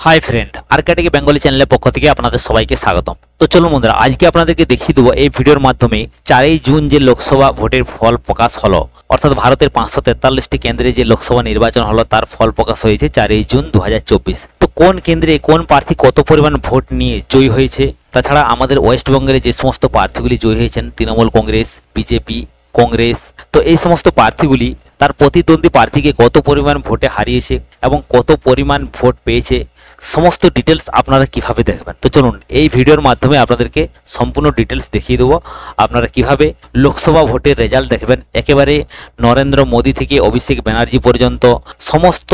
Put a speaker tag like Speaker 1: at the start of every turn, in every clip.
Speaker 1: Hi friend, আরকেটিক Bengali চ্যানেলের পক্ষ থেকে আপনাদের সবাইকে স্বাগতম। তো চলুন বন্ধুরা, আজকে আপনাদেরকে দেখিয়ে দেবো এই ভিডিওর মাধ্যমে 4ই জুন যে লোকসভা ভোটের ফল প্রকাশ হলো, অর্থাৎ ভারতের 543টি কেন্দ্রে যে লোকসভা নির্বাচন হলো তার ফল প্রকাশ হয়েছে 4ই জুন 2024। তো কোন কেন্দ্রে কোন প্রার্থী কত পরিমাণ ভোট নিয়ে জয়ী হয়েছে, তাছাড়া আমাদের ওয়েস্টবেঙ্গলে যে সমস্ত প্রার্থীগুলি জয়ী হয়েছেন, তৃণমূল কংগ্রেস, বিজেপি, কংগ্রেস, তো এই সমস্ত প্রার্থীগুলি তার প্রতিদ্বন্দ্বী প্রার্থীকে কত পরিমাণ ভোটে হারিয়েছে এবং কত পরিমাণ ভোট পেয়েছে, সমস্ত ডিটেলস আপনারা কিভাবে দেখবেন। তো চলুন এই ভিডিওর মাধ্যমে আপনাদেরকে সম্পূর্ণ ডিটেলস দেখিয়ে দেবো আপনারা কিভাবে লোকসভা ভোটের রেজাল্ট দেখবেন। একেবারে নরেন্দ্র মোদী থেকে অভিষেক ব্যানার্জি পর্যন্ত সমস্ত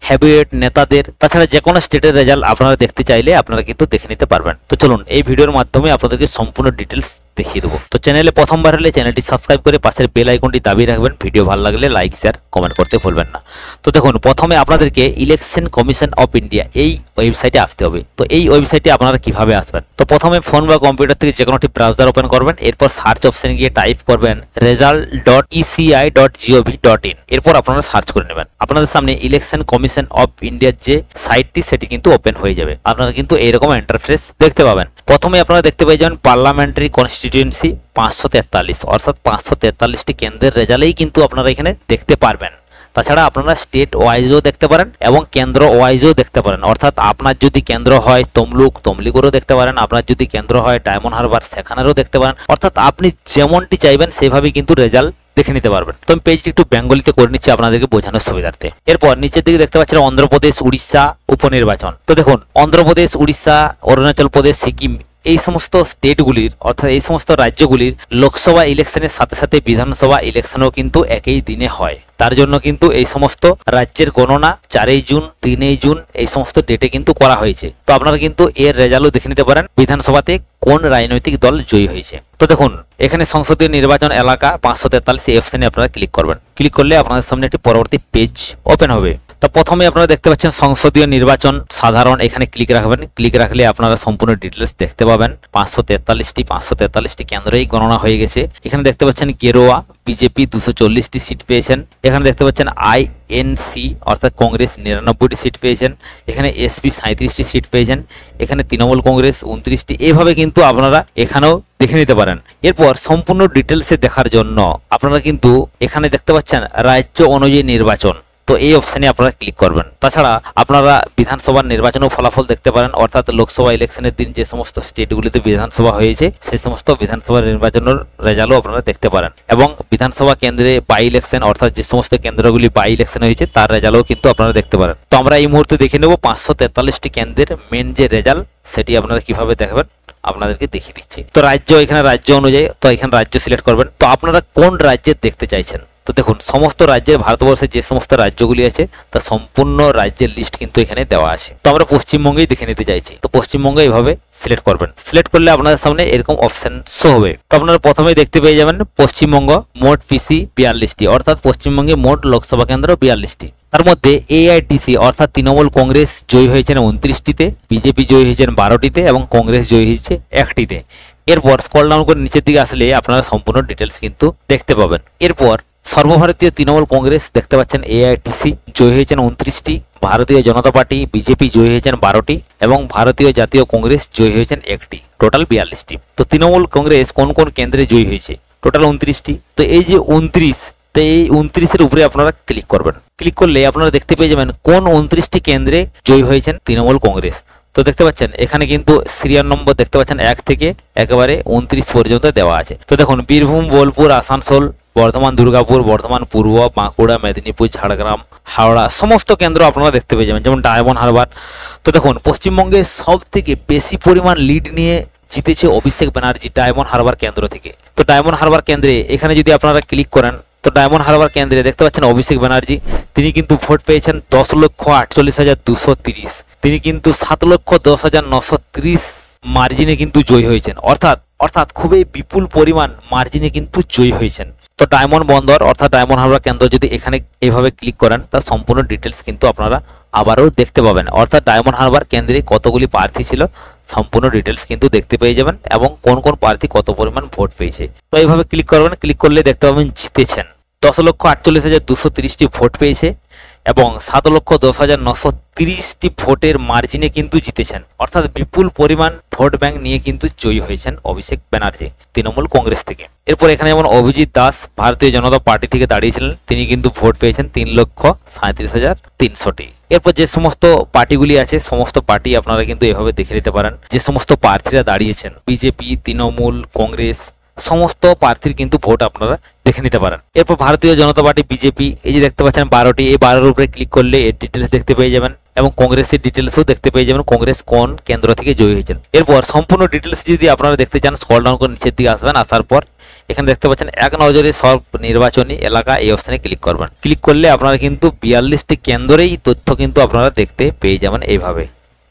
Speaker 1: হেভিওয়েট নেতাদের, তাছাড়া যে কোনো স্টেটের রেজাল্ট আপনারা দেখতে চাইলে আপনারা কিন্তু দেখে নিতে পারবেন। তো চলুন এই ভিডিওর মাধ্যমে আপনাদেরকে সম্পূর্ণ ডিটেলস দেখিয়ে দেবো। তো চ্যানেলে প্রথমবার হলে চ্যানেলটি সাবস্ক্রাইব করে পাশের বেল আইকনটি দাবিয়ে রাখবেন। ভিডিও ভালো লাগলে লাইক, শেয়ার, কমেন্ট করতে ভুলবেন না। তো দেখুন, প্রথমে আপনাদেরকে ইলেকশন কমিশন অফ ইন্ডিয়া এই ওয়েবসাইটে আসতে হবে। তো এই ওয়েবসাইটে আপনারা কিভাবে আসবেন, তো প্রথমে ফোন বা কম্পিউটার থেকে যে কোনো একটি ব্রাউজার ওপেন করবেন, এরপর সার্চ অপশনে গিয়ে টাইপ করবেন result.eci.gov.in। এরপর আপনারা সার্চ করে নেবেন। আপনাদের সামনে ইলেকশন কমিশন অফ ইন্ডিয়ার যে সাইটটি সেটি কিন্তু ওপেন হয়ে যাবে। আপনারা কিন্তু এইরকম ইন্টারফেস দেখতে পাবেন। প্রথমে আপনারা দেখতে পেয়ে যাবেন পার্লামেন্টারি কনস্টিটিউয়েন্সি 543, অর্থাৎ 543টি কেন্দ্রের রেজাল্টেই কিন্তু আপনারা এখানে দেখতে পারবেন। তাছাড়া আপনারা স্টেট ওয়াইজও দেখতে পারেন এবং কেন্দ্র ওয়াইজও দেখতে পারেন, অর্থাৎ আপনার যদি কেন্দ্র হয় তমলুকেরও দেখতে পারেন, আপনার যদি কেন্দ্র হয় ডায়মন্ড হারবার সেখানেরও দেখতে পারেন, অর্থাৎ আপনি যেমনটি চাইবেন সেভাবেই কিন্তু রেজাল্ট দেখে নিতে পারবেন। তো আমি পেজটি একটু বেঙ্গলিতে করে নিচ্ছি আপনাদেরকে বোঝানোর সুবিধার্থে। এরপর নিচের দিকে দেখতে পাচ্ছেন অন্ধ্রপ্রদেশ, উড়িষ্যা উপনির্বাচন। তো দেখুন, অন্ধ্রপ্রদেশ, উড়িষ্যা, অরুণাচল প্রদেশ, সিকিম, এই সমস্ত স্টেটগুলির অর্থাৎ এই সমস্ত রাজ্যগুলির লোকসভা ইলেকশনের সাথে সাথে বিধানসভা ইলেকশনও কিন্তু একই দিনে হয়। তার জন্য কিন্তু এই সমস্ত রাজ্যের গণনা 4ই জুন, 3ই জুন এই সমস্ত ডেটে কিন্তু করা হয়েছে। তো আপনারা কিন্তু এর রেজাল্টও দেখে নিতে পারেন বিধানসভাতে কোন রাজনৈতিক দল জয়ী হয়েছে। তো দেখুন, এখানে সংসদীয় নির্বাচন এলাকা 543 এই অপশনে আপনারা ক্লিক করবেন। ক্লিক করলে আপনাদের সামনে একটি পরবর্তী পেজ ওপেন হবে। তো প্রথমে আপনারা দেখতে পাচ্ছেন সংসদীয় নির্বাচন সাধারণ, এখানে ক্লিক রাখবেন। ক্লিক রাখলে আপনারা সম্পূর্ণ ডিটেলস দেখতে পাবেন। 543টি কেন্দ্রেই গণনা হয়ে গেছে। এখানে দেখতে পাচ্ছেন গেরোয়া বিজেপি 240টি সিট পেয়েছেন। এখানে দেখতে পাচ্ছেন আইএনসি অর্থাৎ কংগ্রেস 99টি সিট পেয়েছেন। এখানে এসপি 37টি সিট পেয়েছেন। এখানে তৃণমূল কংগ্রেস 29টি। এইভাবে কিন্তু আপনারা এখানেও দেখে নিতে পারেন। এরপর সম্পূর্ণ ডিটেলসে দেখার জন্য আপনারা কিন্তু এখানে দেখতে পাচ্ছেন রাজ্য অনুযায়ী নির্বাচন। তো এই অপশনে আপনারা ক্লিক করবেন। তাছাড়া আপনারা বিধানসভার নির্বাচনেও ফলাফল দেখতে পারেন, অর্থাৎ লোকসভা ইলেকশনের দিন যে সমস্ত স্টেটগুলিতে বিধানসভা হয়েছে সেই সমস্ত বিধানসভা নির্বাচনের রেজাল্টও আপনারা দেখতে পারেন, এবং বিধানসভা কেন্দ্রে বাই ইলেকশন অর্থাৎ যে সমস্ত কেন্দ্রগুলি বাই ইলেকশন হয়েছে তার রেজাল্টও কিন্তু আপনারা দেখতে পারেন। তো আমরা এই মুহূর্তে দেখে নেব 543টি কেন্দ্রের মেন যে রেজাল্ট সেটি আপনারা কিভাবে দেখবেন আপনাদেরকে দেখিয়ে দিচ্ছি। তো রাজ্য, এখানে রাজ্য অনুযায়ী, তো এখানে রাজ্য সিলেক্ট করবেন। তো আপনারা কোন রাজ্যে দেখতে চাইছেন, তো দেখুন সমস্ত রাজ্যের, ভারতবর্ষের যে সমস্ত রাজ্যগুলি আছে তার সম্পূর্ণ রাজ্যের লিস্ট কিন্তু এখানে দেওয়া আছে। তো আমরা পশ্চিমবঙ্গেই দেখে নিতে চাইছি। তো পশ্চিমবঙ্গে এইভাবে সিলেক্ট করবেন। সিলেক্ট করলে আপনাদের সামনে এরকম অপশন শো হবে। তো আপনারা প্রথমেই দেখতে পেয়ে যাবেন পশ্চিমবঙ্গ মোট পিসি 42টি, অর্থাৎ পশ্চিমবঙ্গে মোট লোকসভা কেন্দ্র 42টি। তার মধ্যে এআইটিসি অর্থাৎ তৃণমূল কংগ্রেস জয়ী হয়েছেন 29টিতে, বিজেপি জয়ী হয়েছেন 12টিতে এবং কংগ্রেস জয়ী হয়েছে 1টিতে। এরপর স্ক্রল ডাউন করে নিচের দিকে আসলে আপনারা সম্পূর্ণ ডিটেলস কিন্তু দেখতে পাবেন। এরপর সর্বভারতীয় তৃণমূল কংগ্রেস দেখতে পাচ্ছেন এআইটিসি জয়ী হয়েছেন 29টি, ভারতীয় জনতা পার্টি বিজেপি জয়ী হয়েছেন 12টি এবং ভারতীয় জাতীয় কংগ্রেস জয়ী হয়েছেন 1টি, টোটাল 42টি। তো তৃণমূল কংগ্রেস কোন কোন কেন্দ্রে জয়ী হয়েছে, টোটাল 29টি। তো এই যে 29, তো এই 29-এর উপরে আপনারা ক্লিক করবেন। ক্লিক করলে আপনারা দেখতে পেয়ে যাবেন কোন 29টি কেন্দ্রে জয়ী হয়েছেন তৃণমূল কংগ্রেস। তো দেখতে পাচ্ছেন এখানে কিন্তু সিরিয়াল নম্বর দেখতে পাচ্ছেন 1 থেকে একেবারে 29 পর্যন্ত দেওয়া আছে। তো দেখুন বীরভূম, বোলপুর, আসানসোল, বর্ধমান, দুর্গাপুর, বর্ধমান পূর্ব, বাঁকুড়া, মেদিনীপুর, ঝাড়গ্রাম, হাওড়া সমস্ত কেন্দ্র আপনারা দেখতে পেয়ে যাবেন, যেমন ডায়মন্ড হারবার। তো দেখুন পশ্চিমবঙ্গে সব থেকে বেশি পরিমাণ লিড নিয়ে জিতেছে অভিষেক ব্যানার্জি ডায়মন্ড হারবার কেন্দ্র থেকে। তো ডায়মন্ড হারবার কেন্দ্রে এখানে যদি আপনারা ক্লিক করেন, তো ডায়মন্ড হারবার কেন্দ্রে দেখতে পাচ্ছেন অভিষেক ব্যানার্জি, তিনি কিন্তু ভোট পেয়েছেন 10,48,230। তিনি কিন্তু 7,10,930 মার্জিনে কিন্তু জয়ী হয়েছেন, অর্থাৎ খুবই বিপুল পরিমাণ মার্জিনে কিন্তু জয়ী হয়েছেন। তো ডায়মন্ড বন্দর অর্থাৎ ডায়মন্ড হারবার কেন্দ্র যদি এখানে এইভাবে ক্লিক করেন তার সম্পূর্ণ ডিটেলস কিন্তু আপনারা আবারও দেখতে পাবেন, অর্থাৎ ডায়মন্ড হারবার কেন্দ্রে কতগুলি প্রার্থী ছিল সম্পূর্ণ ডিটেলস কিন্তু দেখতে পেয়ে যাবেন এবং কোন কোন প্রার্থী কত পরিমাণ ভোট পেয়েছে। তো এইভাবে ক্লিক করবেন। ক্লিক করলে দেখতে পাবেন জিতেছেন 10,48,230টি ভোট পেয়েছে এবং 7,10,930টি ভোটের মার্জিনে কিন্তু জিতেছেন, অর্থাৎ বিপুল পরিমাণ ভোট ব্যাংক নিয়ে কিন্তু জয়ী হয়েছেন অভিষেক ব্যানার্জি তৃণমূল কংগ্রেস থেকে। এরপর এখানে যেমন অভিজিৎ দাস ভারতীয় জনতা পার্টি থেকে দাঁড়িয়েছিলেন, তিনি কিন্তু ভোট পেয়েছেন 3,37,300টি। এরপর যে সমস্ত পার্টিগুলি আছে সমস্ত পার্টি আপনারা কিন্তু এভাবে দেখে নিতে পারেন, যে সমস্ত প্রার্থীরা দাঁড়িয়েছেন বিজেপি, তৃণমূল, কংগ্রেস, সমস্ত প্রার্থীর কিন্তু ভোট আপনারা দেখে নিতে পারেন। এরপর ভারতীয় জনতা পার্টি বিজেপি, এই যে দেখতে পাচ্ছেন 12টি, এই 12-এর উপরে ক্লিক করলে এর ডিটেলস দেখতে পেয়ে যাবেন এবং কংগ্রেসের ডিটেলসও দেখতে পেয়ে যাবেন, কংগ্রেস কোন কেন্দ্র থেকে জয়ী হয়েছেন। এরপর সম্পূর্ণ ডিটেলস যদি আপনারা দেখতে চান স্ক্রল ডাউন করে নিচের দিকে আসবেন, আসার পর এখানে দেখতে পাচ্ছেন এক নজরে সব নির্বাচনী এলাকা, এই অপশনে ক্লিক করবেন। ক্লিক করলে আপনারা কিন্তু 42টি কেন্দ্রেই তথ্য কিন্তু আপনারা দেখতে পেয়ে যাবেন। এইভাবে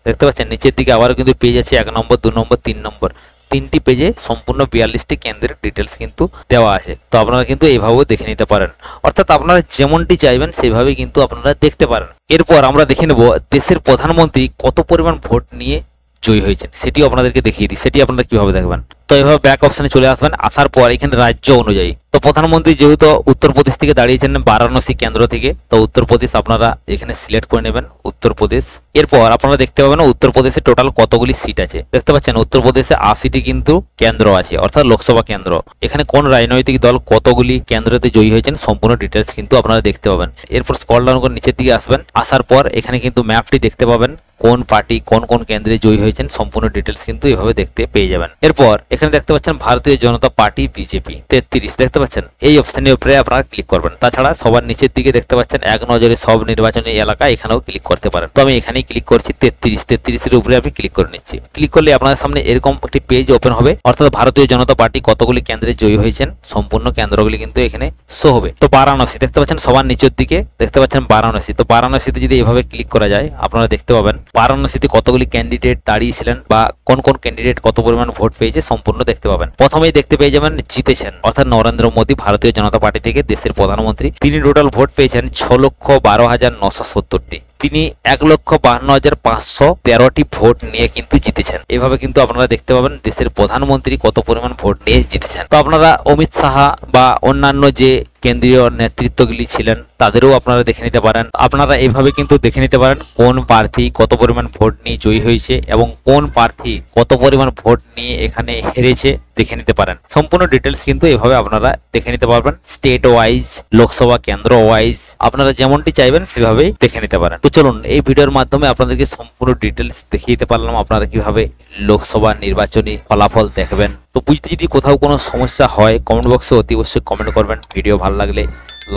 Speaker 1: দেখতে পাচ্ছেন নিচের দিকে আবারও কিন্তু পেজ আছে 1 নম্বর, 2 নম্বর, 3 নম্বর, 3টি পেজে সম্পূর্ণ 42টি কেন্দ্রের ডিটেলস কিন্তু দেওয়া আছে। তো আপনারা কিন্তু এইভাবেও দেখে নিতে পারেন, অর্থাৎ আপনারা যেমনটি চাইবেন সেইভাবে কিন্তু আপনারা দেখতে পারেন। এরপর আমরা দেখে নেব দেশের প্রধানমন্ত্রী কত পরিমাণ ভোট নিয়ে জয়ী হয়েছেন, সেটিও আপনাদেরকে দেখিয়ে দিই। সেটি আপনারা কিভাবে দেখবেন, তো এইভাবে ব্যাক অপশনে চলে আসবেন। আসার পর এখানে রাজ্য অনুযায়ী, তো প্রধানমন্ত্রী যেহেতু উত্তরপ্রদেশ থেকে দাঁড়িয়েছেন বারাণসী কেন্দ্র থেকে, তো উত্তরপ্রদেশ আপনারা এখানে সিলেক্ট করে নেবেন, উত্তরপ্রদেশ। এরপর আপনারা দেখতে পাবেন উত্তরপ্রদেশে টোটাল কতগুলি সিট আছে। দেখতে পাচ্ছেন উত্তরপ্রদেশে 80টি কিন্তু কেন্দ্র আছে, অর্থাৎ লোকসভা কেন্দ্র। এখানে কোন রাজনৈতিক দল কতগুলি কেন্দ্রতে জয়ী হয়েছেন সম্পূর্ণ ডিটেলস কিন্তু আপনারা দেখতে পাবেন। এরপর স্ক্রল ডাউন করে নিচের দিকে আসবেন, আসার পর এখানে কিন্তু ম্যাপটি দেখতে পাবেন, কোন পার্টি কোন কোন কেন্দ্রে জয়ী হয়েছেন সম্পূর্ণ ডিটেলস কিন্তু এভাবে দেখতে পেয়ে যাবেন। এরপর এখানে দেখতে পাচ্ছেন ভারতীয় জনতা পার্টি বিজেপি 33 দেখতে পাচ্ছেন, এই অপশনের উপরে আপনারা ক্লিক করবেন। তাছাড়া সবার নিচের দিকে দেখতে পাচ্ছেন এক নজরে সব নির্বাচনী এলাকা, এখানেও ক্লিক করতে পারেন। তো আমি এখানেই ক্লিক করছি 33-এর উপরে আমি ক্লিক করে নিচ্ছি। ক্লিক করলে আপনাদের সামনে এরকম একটি পেজ ওপেন হবে, অর্থাৎ ভারতীয় জনতা পার্টি কতগুলি কেন্দ্রে জয়ী হয়েছেন সম্পূর্ণ কেন্দ্রগুলি কিন্তু এখানে শো হবে। তো বারাণসী দেখতে পাচ্ছেন সবার নিচের দিকে দেখতে পাচ্ছেন বারাণসী। তো বারাণসীতে যদি এভাবে ক্লিক করা যায় আপনারা দেখতে পাবেন বারাণসীতে কতগুলি ক্যান্ডিডেট দাঁড়িয়েছিলেন বা কোন কোন ক্যান্ডিডেট কত পরিমাণ ভোট পেয়েছে সম্পূর্ণ দেখতে পাবেন। প্রথমেই দেখতে পেয়ে যাবেন জিতেছেন, অর্থাৎ নরেন্দ্র মোদী ভারতীয় জনতা পার্টি থেকে দেশের প্রধানমন্ত্রী। তিনি টোটাল ভোট পেয়েছেন 6,12,970টি। তিনি 1,52,513টি ভোট নিয়ে কিন্তু জিতেছেন। এভাবে কিন্তু আপনারা দেখতে পাবেন দেশের প্রধানমন্ত্রী কত পরিমাণ ভোট নিয়ে জিতেছেন। তো আপনারা অমিত শাহ বা অন্যান্য যে কেন্দ্রীয় নেতৃত্বগুলি ছিলেন তাদেরও আপনারা দেখে নিতে পারেন। আপনারা এইভাবে কিন্তু দেখে নিতে পারেন কোন প্রার্থী কত পরিমাণ ভোট নিয়ে জয়ী হয়েছে এবং কোন প্রার্থী কত পরিমাণ ভোট নিয়ে এখানে হেরেছে দেখে নিতে পারেন। সম্পূর্ণ ডিটেলস কিন্তু এভাবে আপনারা দেখে নিতে পারবেন, স্টেট ওয়াইজ, লোকসভা কেন্দ্র ওয়াইজ, আপনারা যেমনটি চাইবেন সেভাবেই দেখে নিতে পারেন। তো চলুন এই ভিডিওর মাধ্যমে আপনাদেরকে সম্পূর্ণ ডিটেলস দেখিয়ে দিতে পারলাম আপনারা কিভাবে লোকসভা নির্বাচনী ফলাফল দেখবেন। তো বুঝতে যদি কোথাও কোনো সমস্যা হয় কমেন্ট বক্সে অতি অবশ্যই কমেন্ট করবেন। ভিডিও ভালো লাগলে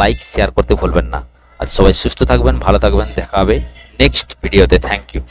Speaker 1: লাইক শেয়ার করতে ভুলবেন না। আর সবাই সুস্থ থাকবেন, ভালো থাকবেন, দেখা হবে নেক্সট ভিডিওতে। Thank you.